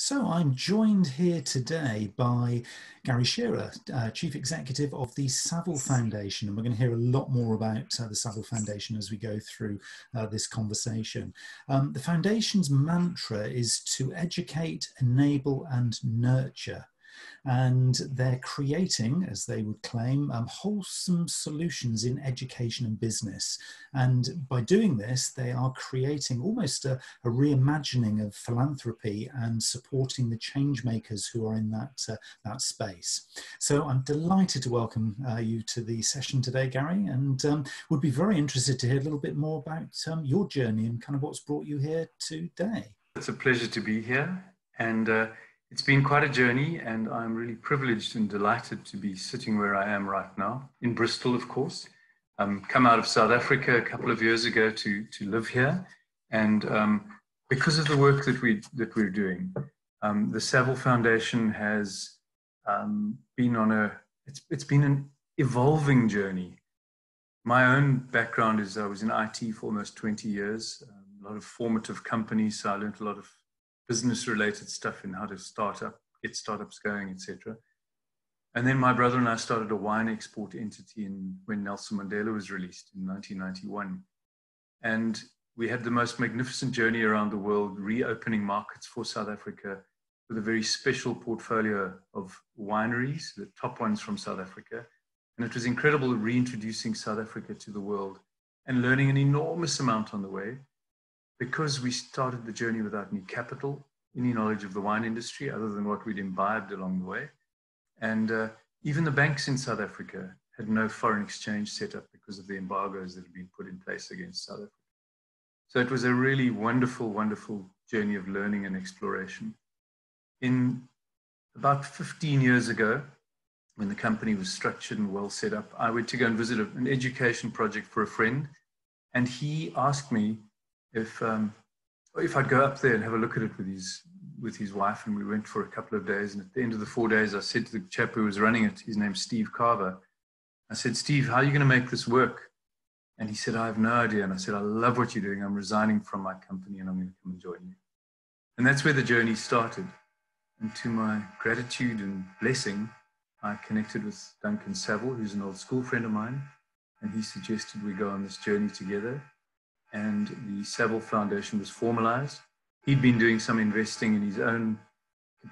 So I'm joined here today by Gary Shearer, Chief Executive of the Saville Foundation, and we're going to hear a lot more about the Saville Foundation as we go through this conversation. The Foundation's mantra is to educate, enable and nurture. And they're creating, as they would claim, wholesome solutions in education and business. And by doing this, they are creating almost a reimagining of philanthropy and supporting the changemakers who are in that space. So I'm delighted to welcome you to the session today, Gary, and would be very interested to hear a little bit more about your journey and kind of what's brought you here today. It's a pleasure to be here, and it's been quite a journey, and I'm really privileged and delighted to be sitting where I am right now, in Bristol, of course. Come out of South Africa a couple of years ago to live here, and because of the work that we're doing, the Saville Foundation has been on it's been an evolving journey. My own background is I was in IT for almost 20 years, a lot of formative companies, so I learned a lot of business-related stuff in how to get startups going, etc. And then my brother and I started a wine export entity when Nelson Mandela was released in 1991. And we had the most magnificent journey around the world, reopening markets for South Africa with a very special portfolio of wineries, the top ones from South Africa. And it was incredible reintroducing South Africa to the world and learning an enormous amount on the way, because we started the journey without any capital, any knowledge of the wine industry other than what we'd imbibed along the way. And even the banks in South Africa had no foreign exchange set up because of the embargoes that had been put in place against South Africa. So it was a really wonderful, wonderful journey of learning and exploration. In about 15 years ago, when the company was structured and well set up, I went to go and visit an education project for a friend, and he asked me if I'd go up there and have a look at it with his wife, and we went for a couple of days. And at the end of the 4 days, I said to the chap who was running it, his name's Steve Carver, I said, "Steve, how are you going to make this work?" And he said, "I have no idea." And I said, "I love what you're doing. I'm resigning from my company and I'm going to come and join you." And that's where the journey started. And to my gratitude and blessing, I connected with Duncan Saville, who's an old school friend of mine, and he suggested we go on this journey together. And the Saville Foundation was formalized. He'd been doing some investing in his own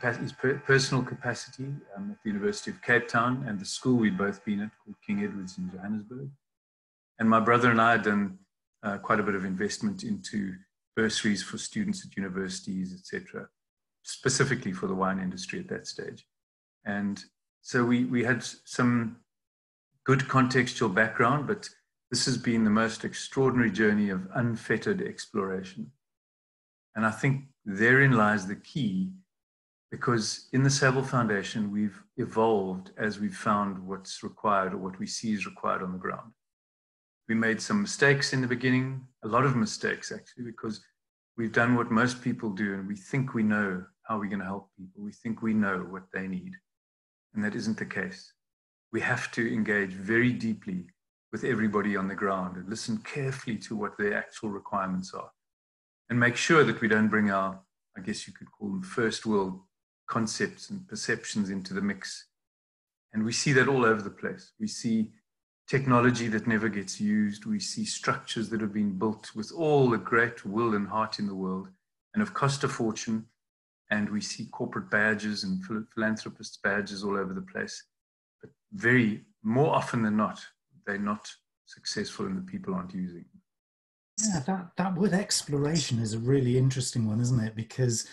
his personal capacity at the University of Cape Town and the school we'd both been at, called King Edward's in Johannesburg. And my brother and I had done quite a bit of investment into bursaries for students at universities, etc., specifically for the wine industry at that stage. And so we had some good contextual background, but this has been the most extraordinary journey of unfettered exploration. And I think therein lies the key, because in the Saville Foundation, we've evolved as we've found what's required, or what we see is required on the ground. We made some mistakes in the beginning, a lot of mistakes actually, because we've done what most people do, and we think we know how we're going to help people. We think we know what they need, and that isn't the case. We have to engage very deeply with everybody on the ground and listen carefully to what their actual requirements are, and make sure that we don't bring our, I guess you could call them, first world concepts and perceptions into the mix. And we see that all over the place. We see technology that never gets used. We see structures that have been built with all the great will and heart in the world and have cost a fortune. And we see corporate badges and philanthropists' badges all over the place. But more often than not, they're not successful and the people aren't using them. Yeah, that word exploration is a really interesting one, isn't it? Because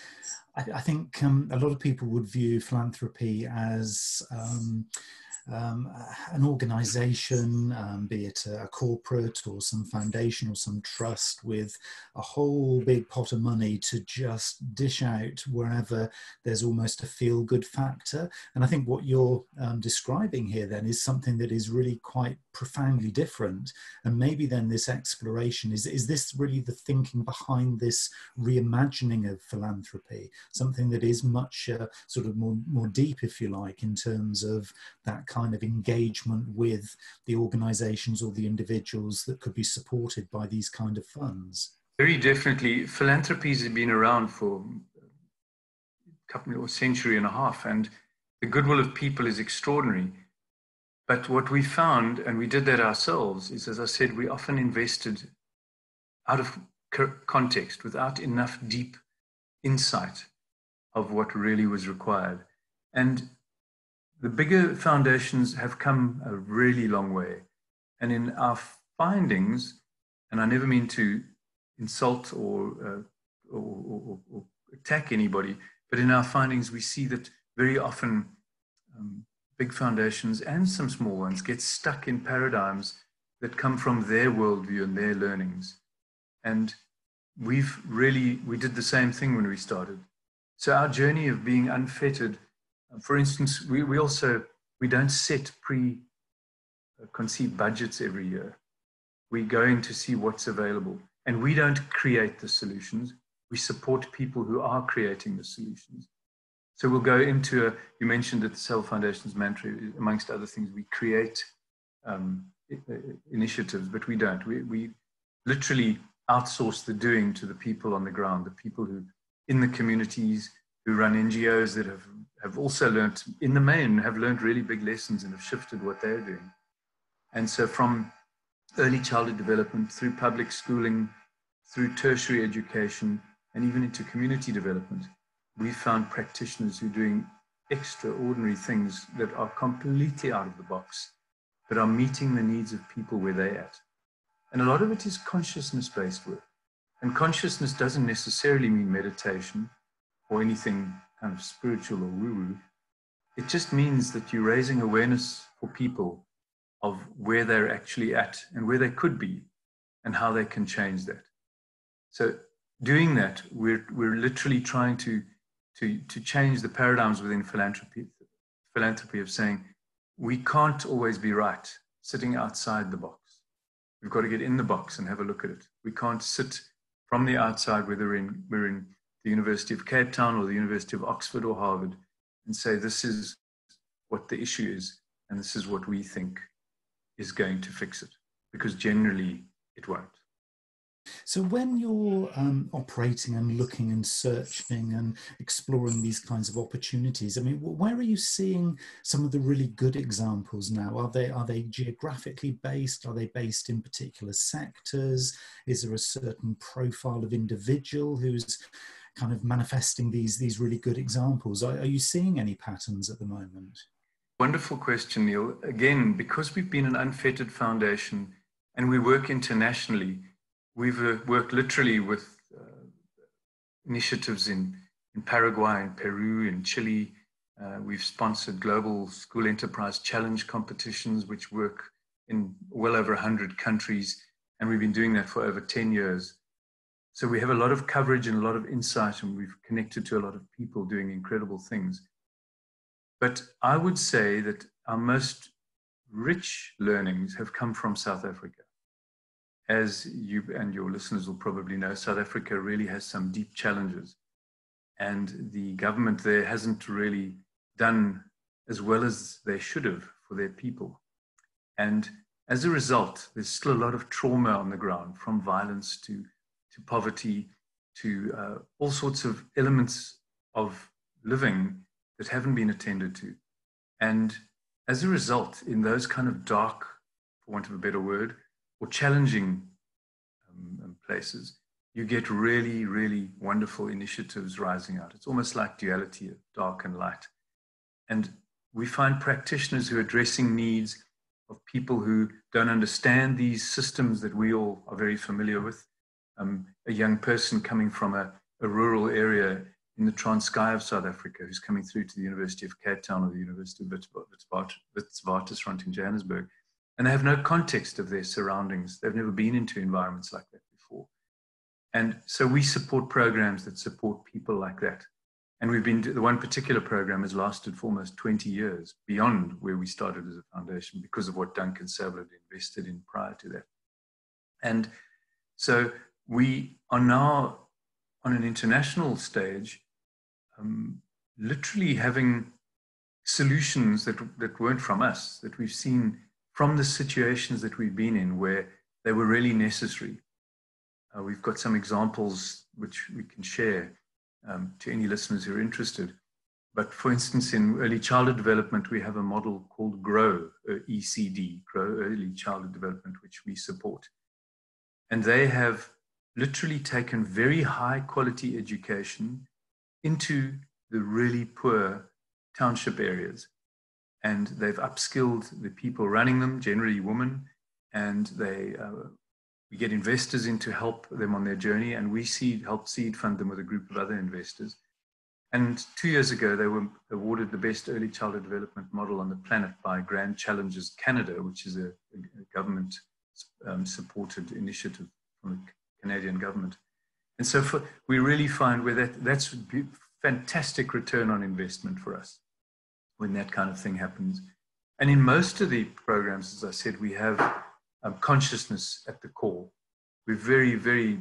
I think a lot of people would view philanthropy as an organization, be it a corporate or some foundation or some trust, with a whole big pot of money to just dish out wherever there's almost a feel-good factor. And I think what you're describing here then is something that is really quite profoundly different. And maybe then this exploration, is this really the thinking behind this reimagining of philanthropy, something that is much sort of more deep, if you like, in terms of that kind of engagement with the organizations or the individuals that could be supported by these kind of funds? Very definitely. Philanthropies have been around for couple or century and a half, and the goodwill of people is extraordinary. But what we found, and we did that ourselves, is, as I said, we often invested out of context, without enough deep insight of what really was required. And the bigger foundations have come a really long way. And in our findings, and I never mean to insult or attack anybody, but in our findings, we see that very often big foundations and some small ones get stuck in paradigms that come from their worldview and their learnings. And we did the same thing when we started. So our journey of being unfettered, for instance, we don't set preconceived budgets every year. We go in to see what's available, and we don't create the solutions. We support people who are creating the solutions. So we'll go into you mentioned that the Saville Foundation's mantra, amongst other things, we create initiatives, but we don't. We literally outsource the doing to the people on the ground, the people who in the communities, who run NGOs that have also learned, in the main, have learned really big lessons and have shifted what they're doing. And so from early childhood development, through public schooling, through tertiary education, and even into community development, we found practitioners who are doing extraordinary things that are completely out of the box, but are meeting the needs of people where they're at. And a lot of it is consciousness-based work. And consciousness doesn't necessarily mean meditation or anything kind of spiritual or woo-woo. It just means that you're raising awareness for people of where they're actually at and where they could be and how they can change that. So doing that, we're literally trying to change the paradigms within philanthropy of saying, we can't always be right sitting outside the box. We've got to get in the box and have a look at it. We can't sit from the outside, whether we're in the University of Cape Town or the University of Oxford or Harvard, and say, this is what the issue is, and this is what we think is going to fix it, because generally it won't. So when you're operating and looking and searching and exploring these kinds of opportunities, I mean, where are you seeing some of the really good examples now? Are they geographically based? Are they based in particular sectors? Is there a certain profile of individual who's kind of manifesting these really good examples? Are you seeing any patterns at the moment? Wonderful question, Neil. Again, because we've been an unfettered foundation and we work internationally, we've worked literally with initiatives in Paraguay, in Peru, in Chile. We've sponsored global school enterprise challenge competitions, which work in well over 100 countries. And we've been doing that for over 10 years. So we have a lot of coverage and a lot of insight, and we've connected to a lot of people doing incredible things. But I would say that our most rich learnings have come from South Africa. As you and your listeners will probably know, South Africa really has some deep challenges, and the government there hasn't really done as well as they should have for their people. And as a result, there's still a lot of trauma on the ground, from violence to poverty to all sorts of elements of living that haven't been attended to. And as a result, in those kind of dark, for want of a better word, or challenging places, you get really, really wonderful initiatives rising out. It's almost like duality of dark and light. And we find practitioners who are addressing needs of people who don't understand these systems that we all are very familiar with. A young person coming from a rural area in the Transkei of South Africa who's coming through to the University of Cape Town or the University of Witwatersrand in Johannesburg, and they have no context of their surroundings. They've never been into environments like that before. And so we support programs that support people like that. And the one particular program has lasted for almost 20 years, beyond where we started as a foundation, because of what Duncan Saville had invested in prior to that. And so we are now on an international stage, literally having solutions that weren't from us, that we've seen from the situations that we've been in where they were really necessary. We've got some examples which we can share to any listeners who are interested. But for instance, in early childhood development, we have a model called GROW, ECD, Grow Early Childhood Development, which we support. And they have literally taken very high quality education into the really poor township areas. And they've upskilled the people running them, generally women, and we get investors in to help them on their journey, and we help seed fund them with a group of other investors. And 2 years ago, they were awarded the best early childhood development model on the planet by Grand Challenges Canada, which is a government supported initiative from the Canadian government. And so we really find where that's fantastic return on investment for us when that kind of thing happens. And in most of the programs, as I said, we have consciousness at the core. We're very, very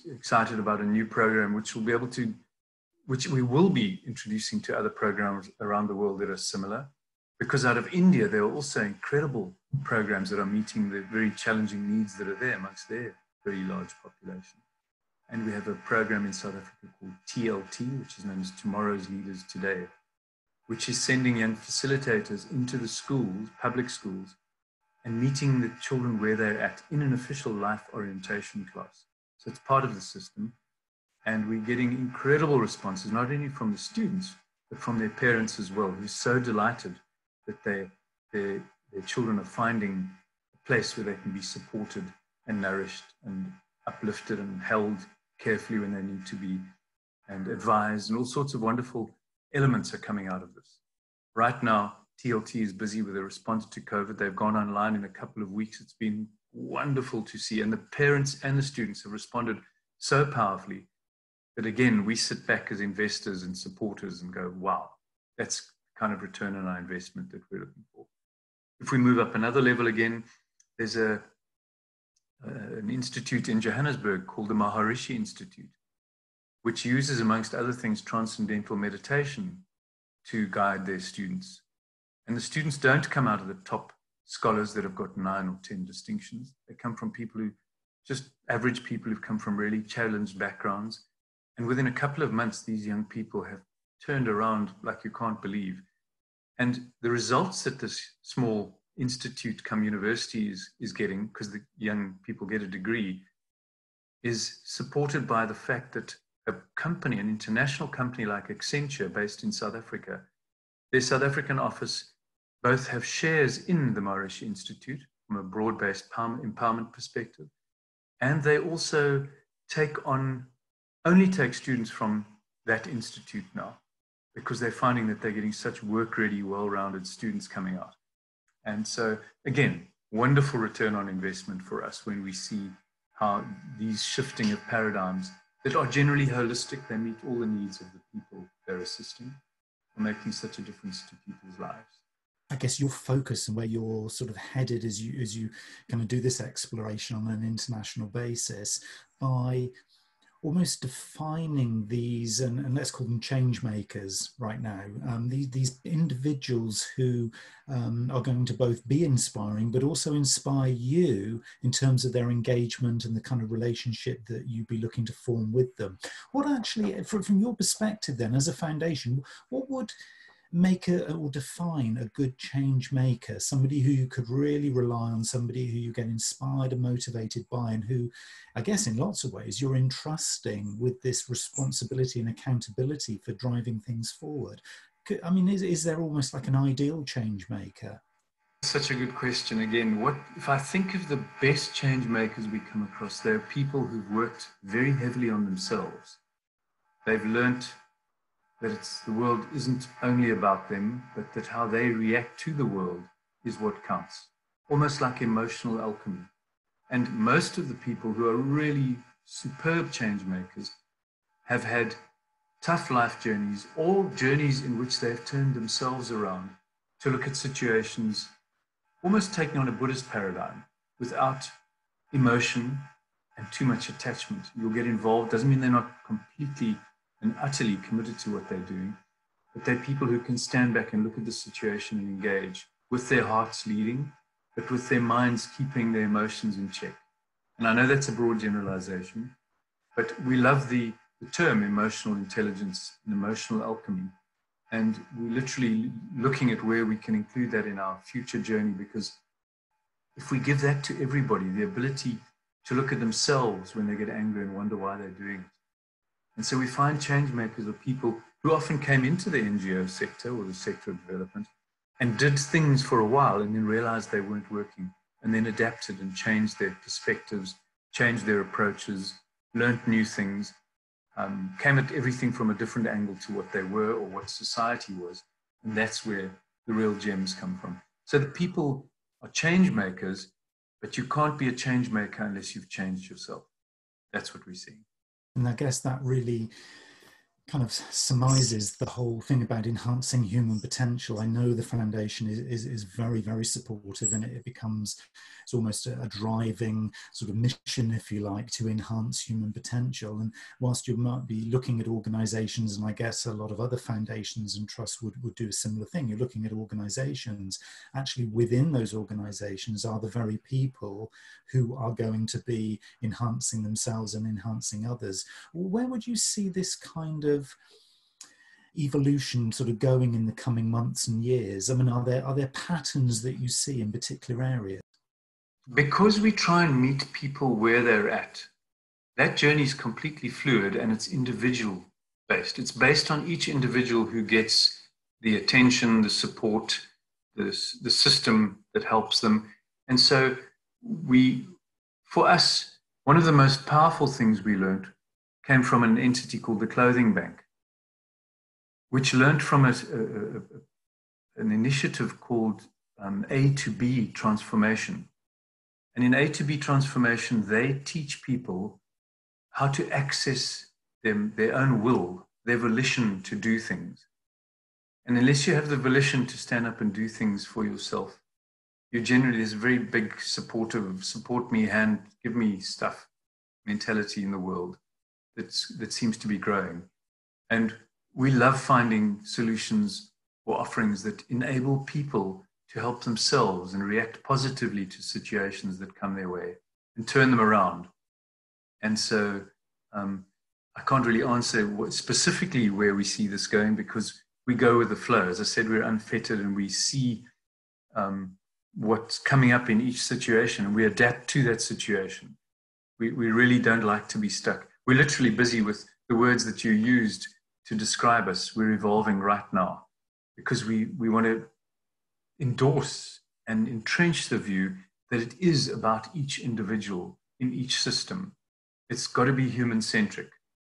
excited about a new program which we will be introducing to other programs around the world that are similar. Because out of India, there are also incredible programs that are meeting the very challenging needs that are there amongst their very large population. And we have a program in South Africa called TLT, which is known as Tomorrow's Leaders Today, which is sending young facilitators into the schools, public schools, and meeting the children where they're at in an official life orientation class. So it's part of the system. And we're getting incredible responses, not only from the students, but from their parents as well, who're so delighted that their children are finding a place where they can be supported and nourished and uplifted and held carefully when they need to be, and advised, and all sorts of wonderful elements are coming out of this. Right now, TLT is busy with a response to COVID. They've gone online in a couple of weeks. It's been wonderful to see. And the parents and the students have responded so powerfully that, again, we sit back as investors and supporters and go, wow, that's kind of return on our investment that we're looking for. If we move up another level again, there's an institute in Johannesburg called the Maharishi Institute, which uses, amongst other things, transcendental meditation to guide their students. And the students don't come out of the top scholars that have got 9 or 10 distinctions. They come from people who, just average people who've come from really challenged backgrounds. And within a couple of months, these young people have turned around like you can't believe. And the results that this small institute come university is getting, because the young people get a degree, is supported by the fact that a company, an international company like Accenture based in South Africa, their South African office both have shares in the Maharishi Institute from a broad-based empowerment perspective, and they also only take students from that institute now, because they're finding that they're getting such work-ready, well-rounded students coming out. And so, again, wonderful return on investment for us when we see how these shifting of paradigms that are generally holistic, they meet all the needs of the people they're assisting, are making such a difference to people's lives. I guess your focus and where you're sort of headed as you kind of do this exploration on an international basis by almost defining these, and let's call them change makers right now, these individuals who are going to both be inspiring but also inspire you in terms of their engagement and the kind of relationship that you'd be looking to form with them. What actually, from your perspective then, as a foundation, what would make or define a good change maker, somebody who you could really rely on, somebody who you get inspired and motivated by, and who, I guess in lots of ways, you're entrusting with this responsibility and accountability for driving things forward? I mean, is there almost like an ideal change maker? Such a good question. Again, if I think of the best change makers we come across, they're people who've worked very heavily on themselves. They've learnt that the world isn't only about them, but that how they react to the world is what counts. Almost like emotional alchemy. And most of the people who are really superb change makers have had tough life journeys, or journeys in which they've turned themselves around to look at situations, almost taking on a Buddhist paradigm, without emotion and too much attachment. You'll get involved, doesn't mean they're not completely and utterly committed to what they're doing, but they're people who can stand back and look at the situation and engage with their hearts leading, but with their minds keeping their emotions in check. And I know that's a broad generalization, but we love the term emotional intelligence and emotional alchemy. And we're literally looking at where we can include that in our future journey, because if we give that to everybody, the ability to look at themselves when they get angry and wonder why they're doing it. And so we find change makers are people who often came into the NGO sector or the sector of development and did things for a while and then realized they weren't working, and then adapted and changed their perspectives, changed their approaches, learned new things, came at everything from a different angle to what they were or what society was. And that's where the real gems come from. So the people are change makers, but you can't be a change maker unless you've changed yourself. That's what we're seeing. And I guess that really kind of surmises the whole thing about enhancing human potential. I know the foundation is very, very supportive, and it becomes, it's almost a driving sort of mission, if you like, to enhance human potential. And whilst you might be looking at organizations, and I guess a lot of other foundations and trusts would do a similar thing, you're looking at organizations, actually within those organizations are the very people who are going to be enhancing themselves and enhancing others. Where would you see this kind of evolution sort of going in the coming months and years? I mean, are there patterns that you see in particular areas? Because we try and meet people where they're at, that journey is completely fluid and it's individual based. It's based on each individual who gets the attention, the support, the system that helps them. And so for us, one of the most powerful things we learned came from an entity called the Clothing Bank, which learned from an initiative called A to B transformation. And in A to B transformation, they teach people how to access their own will, their volition to do things. And unless you have the volition to stand up and do things for yourself, you generally, there's a very big supportive, support me hand, give me stuff mentality in the world that seems to be growing. And we love finding solutions or offerings that enable people to help themselves and react positively to situations that come their way and turn them around. And so I can't really answer specifically where we see this going, because we go with the flow. As I said, we're unfettered and we see what's coming up in each situation and we adapt to that situation. We really don't like to be stuck. We're literally busy with the words that you used to describe us. We're evolving right now because we want to endorse and entrench the view that it is about each individual in each system. It's got to be human-centric.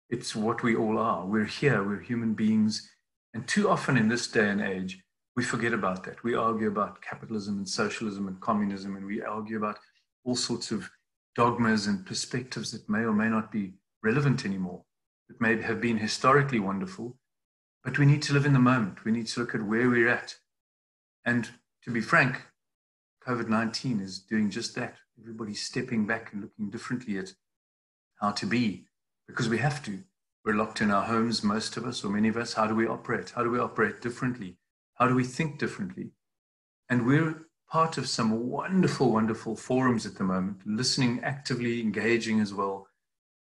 It's what we all are. We're here, we're human beings. And too often in this day and age, we forget about that. We argue about capitalism and socialism and communism, and we argue about all sorts of dogmas and perspectives that may or may not be relevant anymore. It may have been historically wonderful, but we need to live in the moment. We need to look at where we're at. And to be frank, COVID-19 is doing just that. Everybody's stepping back and looking differently at how to be, because we have to. We're locked in our homes, most of us, or many of us. How do we operate? How do we operate differently? How do we think differently? And we're part of some wonderful, wonderful forums at the moment, listening actively, engaging as well,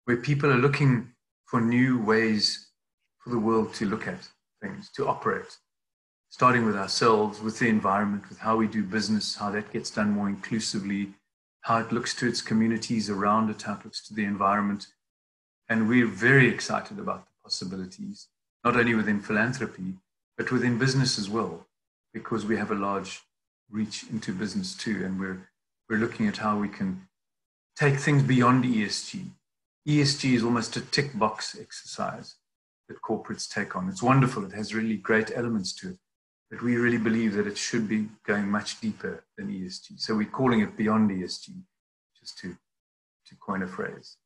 where people are looking for new ways for the world to look at things, to operate, starting with ourselves, with the environment, with how we do business, how that gets done more inclusively, how it looks to its communities around it, how it looks to the environment. And we're very excited about the possibilities, not only within philanthropy, but within business as well, because we have a large reach into business too. And we're looking at how we can take things beyond ESG. ESG is almost a tick box exercise that corporates take on. It's wonderful. It has really great elements to it. But we really believe that it should be going much deeper than ESG. So we're calling it beyond ESG, just to coin a phrase.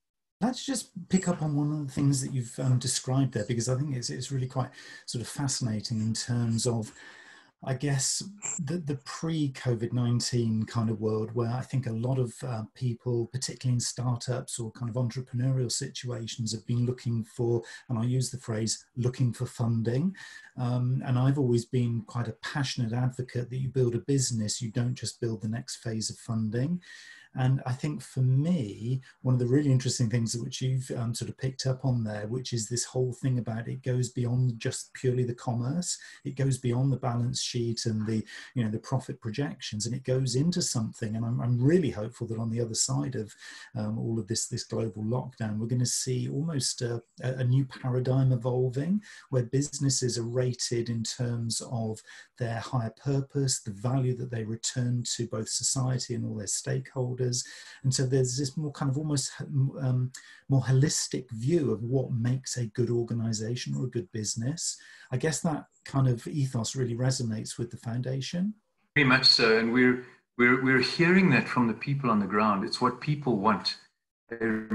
Let's just pick up on one of the things that you've described there, because I think it's really quite sort of fascinating in terms of, I guess, the pre-COVID-19 kind of world, where I think a lot of people, particularly in startups or kind of entrepreneurial situations, have been looking for, and I use the phrase, looking for funding. And I've always been quite a passionate advocate that you build a business, you don't just build the next phase of funding. And I think for me, one of the really interesting things which you've sort of picked up on there, which is this whole thing about it goes beyond just purely the commerce. It goes beyond the balance sheet and the, you know, the profit projections, and it goes into something. And I'm really hopeful that on the other side of all of this global lockdown, we're going to see almost a new paradigm evolving, where businesses are rated in terms of their higher purpose, the value that they return to both society and all their stakeholders. And so there's this more kind of almost more holistic view of what makes a good organization or a good business. I guess that kind of ethos really resonates with the foundation. Very much so. And we're hearing that from the people on the ground. It's what people want. They're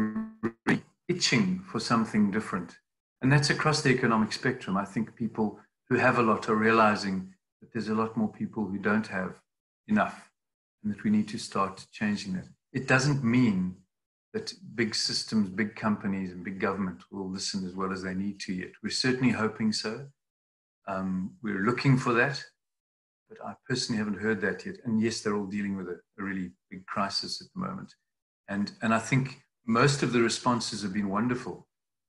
really itching for something different. And that's across the economic spectrum. I think people who have a lot are realizing that there's a lot more people who don't have enough, and that we need to start changing that. It doesn't mean that big systems, big companies, and big government will listen as well as they need to yet. We're certainly hoping so. We're looking for that, but I personally haven't heard that yet. And yes, they're all dealing with a really big crisis at the moment. And I think most of the responses have been wonderful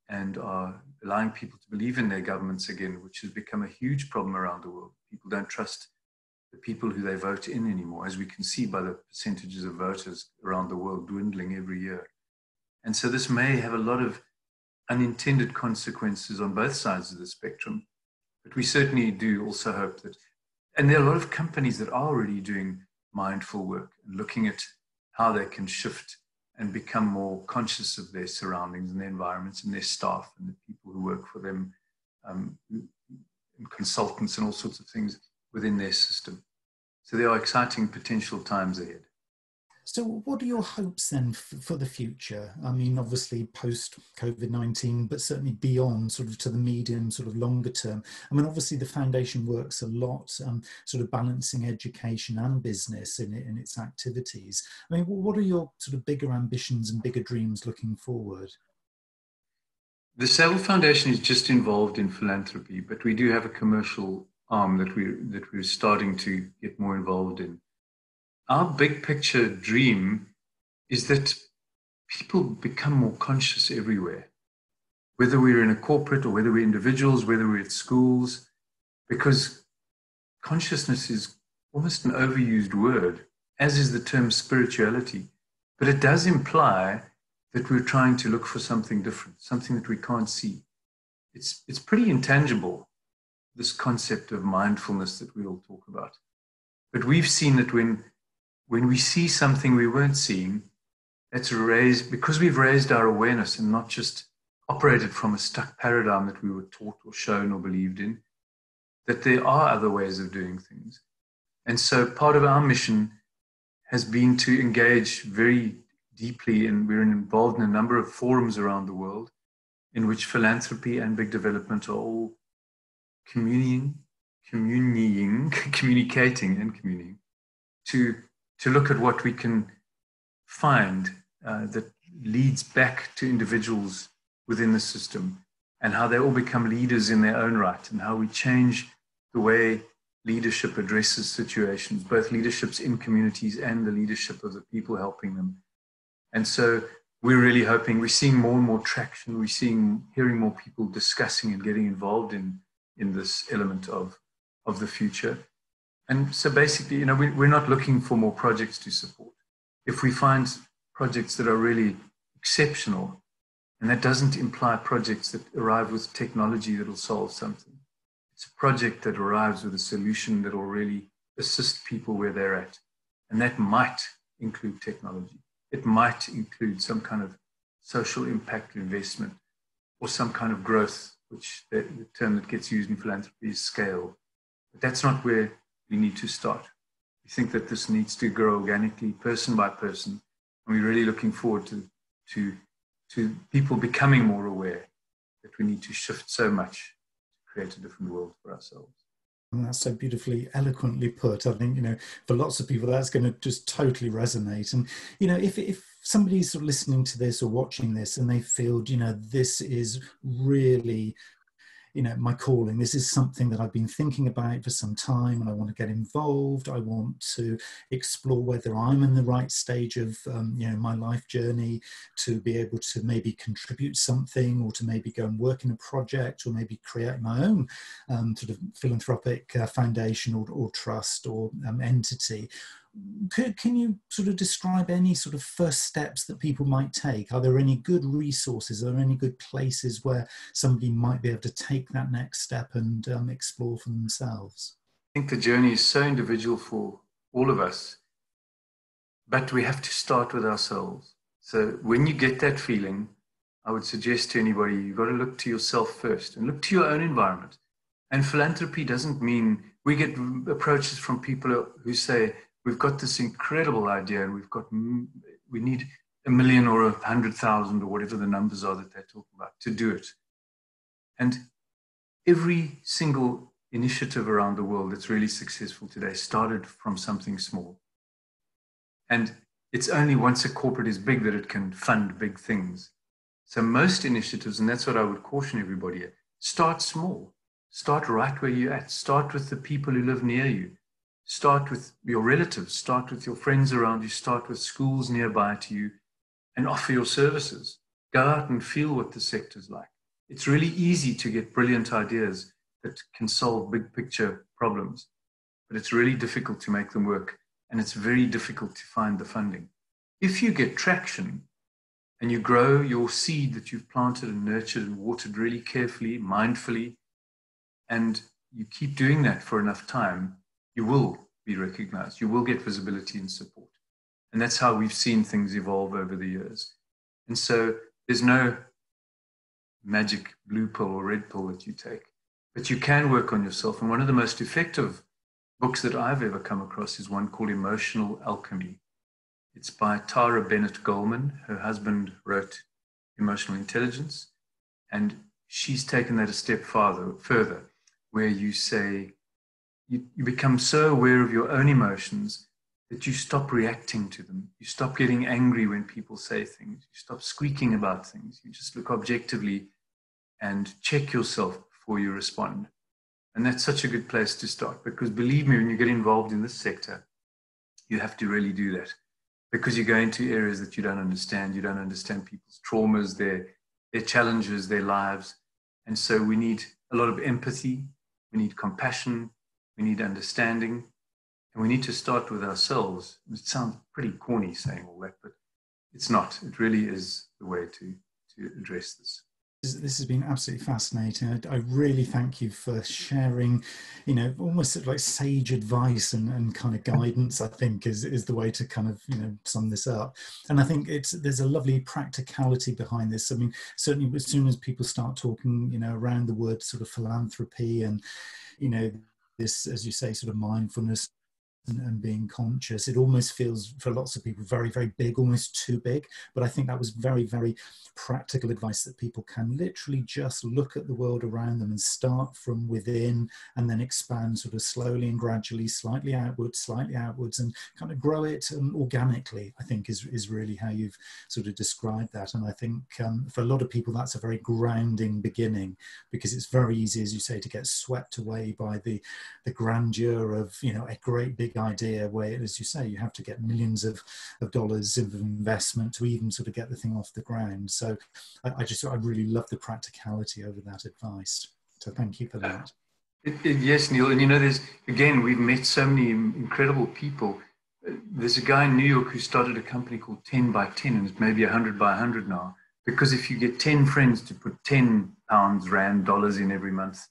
and are allowing people to believe in their governments again, which has become a huge problem around the world. People don't trust the people who they vote in anymore, as we can see by the percentages of voters around the world dwindling every year. And so this may have a lot of unintended consequences on both sides of the spectrum, but we certainly do also hope that, and there are a lot of companies that are already doing mindful work and looking at how they can shift and become more conscious of their surroundings and their environments and their staff and the people who work for them, and consultants and all sorts of things within their system. So there are exciting potential times ahead. So what are your hopes then for the future? I mean, obviously post COVID-19, but certainly beyond, sort of to the medium, sort of longer term. I mean, obviously the foundation works a lot, sort of balancing education and business in its activities. I mean, what are your sort of bigger ambitions and bigger dreams looking forward? The Saville Foundation is just involved in philanthropy, but we do have a commercial arm that we're starting to get more involved in. Our big picture dream is that people become more conscious everywhere, whether we're in a corporate or whether we're individuals, whether we're at schools, because consciousness is almost an overused word, as is the term spirituality. But it does imply that we're trying to look for something different, something that we can't see. It's pretty intangible, this concept of mindfulness that we all talk about. But we've seen that when we see something we weren't seeing, that's raised, because we've raised our awareness and not just operated from a stuck paradigm that we were taught or shown or believed in, that there are other ways of doing things. And so part of our mission has been to engage very deeply, and we're involved in a number of forums around the world in which philanthropy and big development are all communicating to look at what we can find that leads back to individuals within the system, and how they all become leaders in their own right, and how we change the way leadership addresses situations, both leaderships in communities and the leadership of the people helping them. And so we're really hoping, we're seeing more and more traction, hearing more people discussing and getting involved in this element of the future. And so basically, you know, we're not looking for more projects to support. If we find projects that are really exceptional, and that doesn't imply projects that arrive with technology that will solve something. It's a project that arrives with a solution that will really assist people where they're at. And that might include technology. It might include some kind of social impact investment or some kind of growth, which the term that gets used in philanthropy is scale. But that's not where we need to start. We think that this needs to grow organically, person by person. And we're really looking forward to people becoming more aware that we need to shift so much to create a different world for ourselves. And that's so beautifully, eloquently put. I think, you know, for lots of people, that's going to just totally resonate. And, you know, if somebody's sort of listening to this or watching this and they feel, you know, this is really my calling. This is something that I've been thinking about for some time, and I want to get involved. I want to explore whether I'm in the right stage of my life journey to be able to maybe contribute something, or to maybe go and work in a project, or maybe create my own sort of philanthropic foundation or trust or entity. Can you sort of describe any sort of first steps that people might take? Are there any good resources? Are there any good places where somebody might be able to take that next step and explore for themselves? I think the journey is so individual for all of us, but we have to start with ourselves. So when you get that feeling, I would suggest to anybody, you've got to look to yourself first and look to your own environment. And philanthropy doesn't mean, we get approaches from people who say, we've got this incredible idea and we need 1 million or 100,000 or whatever the numbers are that they're talking about to do it. And every single initiative around the world that's really successful today started from something small. And it's only once a corporate is big that it can fund big things. So most initiatives, and that's what I would caution everybody, start small. Start right where you're at. Start with the people who live near you. Start with your relatives, start with your friends around you, start with schools nearby to you, and offer your services. Go out and feel what the sector's like. It's really easy to get brilliant ideas that can solve big picture problems, but it's really difficult to make them work, and it's very difficult to find the funding. If you get traction and you grow your seed that you've planted and nurtured and watered really carefully, mindfully, and you keep doing that for enough time, you will be recognized. You will get visibility and support. And that's how we've seen things evolve over the years. And so there's no magic blue pill or red pill that you take, but you can work on yourself. And one of the most effective books that I've ever come across is one called Emotional Alchemy. It's by Tara Bennett Goldman. Her husband wrote Emotional Intelligence, and she's taken that a step further, where you say, you become so aware of your own emotions that you stop reacting to them. You stop getting angry when people say things. You stop squeaking about things. You just look objectively and check yourself before you respond. And that's such a good place to start, because believe me, when you get involved in this sector, you have to really do that, because you go into areas that you don't understand. You don't understand people's traumas, their challenges, their lives. And so we need a lot of empathy. We need compassion. We need understanding, and we need to start with ourselves. It sounds pretty corny saying all that, but it's not. It really is the way to address this. This has been absolutely fascinating. I really thank you for sharing, almost sort of like sage advice and kind of guidance, I think is the way to kind of, sum this up. And I think there's a lovely practicality behind this. I mean, certainly as soon as people start talking, around the word sort of philanthropy and, this, as you say, sort of mindfulness and being conscious, it almost feels for lots of people very, very big, almost too big. But I think that was very, very practical advice, that people can literally just look at the world around them and start from within, and then expand sort of slowly and gradually, slightly outwards, and kind of grow it organically, I think is really how you've sort of described that. And I think for a lot of people, that's a very grounding beginning, because it's very easy, as you say, to get swept away by the grandeur of, a great big idea where, as you say, you have to get millions of dollars of investment to even sort of get the thing off the ground. So I really love the practicality over that advice. So thank you for that. Yes, Neil. And we've met so many incredible people. There's a guy in New York who started a company called 10 by 10, and it's maybe 100 by 100 now. Because if you get 10 friends to put 10 pounds, rand, dollars in every month,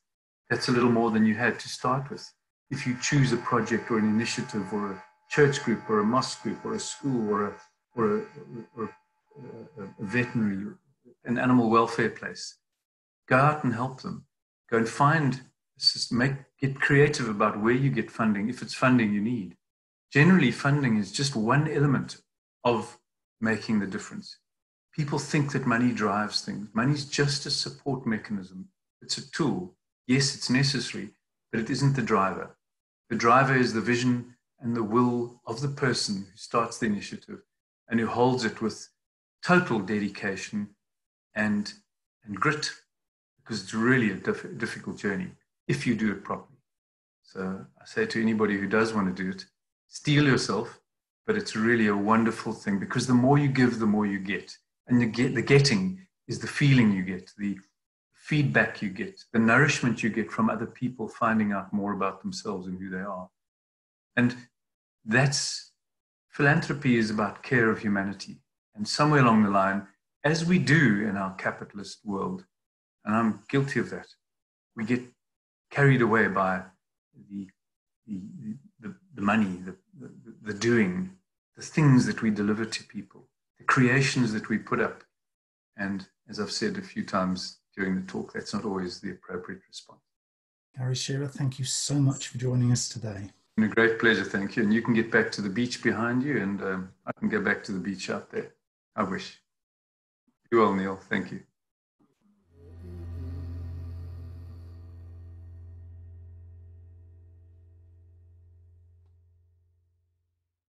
that's a little more than you had to start with. If you choose a project or an initiative or a church group or a mosque group or a school or a veterinary, an animal welfare place, go out and help them. Go and find, get creative about where you get funding, if it's funding you need. Generally, funding is just one element of making the difference. People think that money drives things. Money is just a support mechanism. It's a tool. Yes, it's necessary, but it isn't the driver. The driver is the vision and the will of the person who starts the initiative and who holds it with total dedication and grit, because it's really a difficult journey if you do it properly. So I say to anybody who does want to do it, steel yourself, but it's really a wonderful thing, because the more you give, the more you get. And the getting is the feeling you get, the feedback you get, the nourishment you get from other people finding out more about themselves and who they are. And philanthropy is about care of humanity. And somewhere along the line, as we do in our capitalist world, and I'm guilty of that, we get carried away by the money, the doing, the things that we deliver to people, the creations that we put up. And as I've said a few times during the talk, that's not always the appropriate response. Gary Shearer, thank you so much for joining us today. It's been a great pleasure, thank you. And you can get back to the beach behind you, and I can go back to the beach out there. I wish. You well, Neil. Thank you.